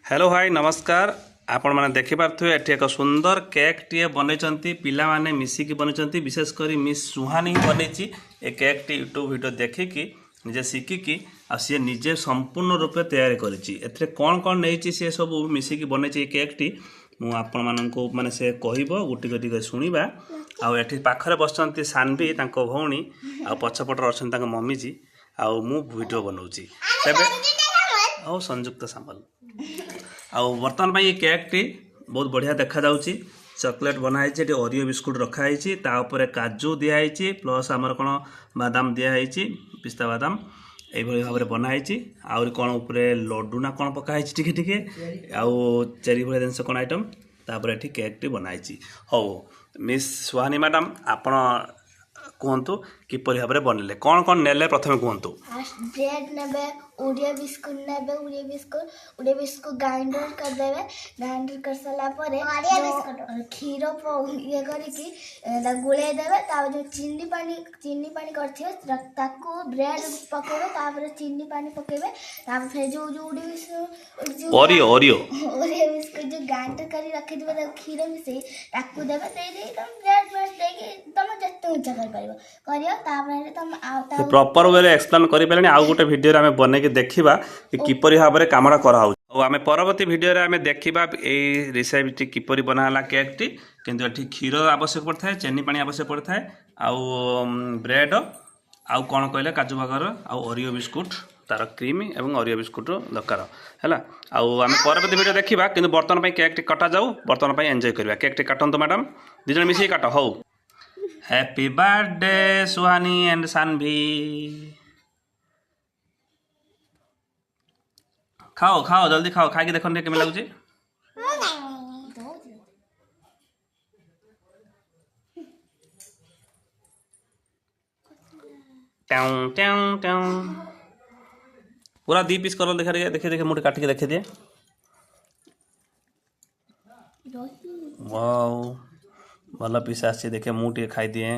Hello भाई नमस्कार। आपण मैंने देखिपे एटी एक सुंदर केक टी बनई पिला माने मिसिकी बनई विशेषकर मिस सुहानी बनई ए केक टी यूट्यूब वीडियो देखिकी निजे शिखिकी सी निजे संपूर्ण रूप तैयारी कर कौन कौन नहीं सी सब मिसिकी बनई केक टी आपण मानू माने से कह गुटी गुटी शुणा आठी पाखे बसती सानवी भौणी आ पछपटर अच्छा मम्मी जी आउ वीडियो बनाऊँगी तेरे और संयुक्त सामल आउ बर्तमान ये केक टी बहुत बढ़िया देखा जाउची। चॉकलेट बनाई ओरियो बिस्कुट रखाई तापर काजू दिखाई प्लस आमर कौन बादाम दिखाई पिस्ता बादाम ये भाव में बनाई आउरी कौन उपरे लड्डू ना कौन पकाई टिके टिके आउ चेरी भाई जिनस कौन आइटम तापर ये केक टी बनाई। हौ मिस सुहानी मैडम आपण कहतु किपरि भाव में बनले कौन कौन नेले प्रथम कहतु। ब्रेड नेबे ओरियो बिस्कुट नेबे ओरियो बिस्कुट ग्राइंडर कर देबे ग्राइंडर कर साला परे खीर ये करके गुले देबे तापर जो चीनी पानी करथियो ताको ब्रेड पकेबे तापर चीनी पानी पकेबे तापर फिर जो ओरियो बिस्कुट जो ग्राइंडर करी रखि देबे खीर मिसे ताको देबे तेरे तुम ब्रेड देके तुम जत्ते ऊंचा कर परिबो करियो तापर तुम प्रॉपर वे एक्सप्लेन करि पेलनी आउ गोटे वीडियो रे हमें बने के देखिबा कि किपरि भाव में कामड़ा करा हो और आम परवर्ती वीडियो रे हमें देखिबा ए रेसिपी किपरि बनाला केक टी किंतु एठी खीर आवश्यक पड़ता है चीनी पानी आवश्यक पड़ता है आउ ब्रेड आउ कौन कहले काजू बगर आउ ओरियो बिस्कुट तार क्रीम एवं ओरियो बिस्कुट दरकार है आउ आम परवर्ती वीडियो देखिबा किंतु बर्तमान पे केक टी कटा जाऊ बर्तमान पे एंजॉय करबा केक टी काटंतु मैडम दिजन मिसी काट हो। Happy birthday Suhani and Sanvi. खाओ खाओ जल्दी खाओ खाई देखो केम लगुच पूरा 2 पीस कर देखा देखे देखे मुझे काटिके देखे दिए। वाओ भल पीस आसी देखे मुझे खाई दिए।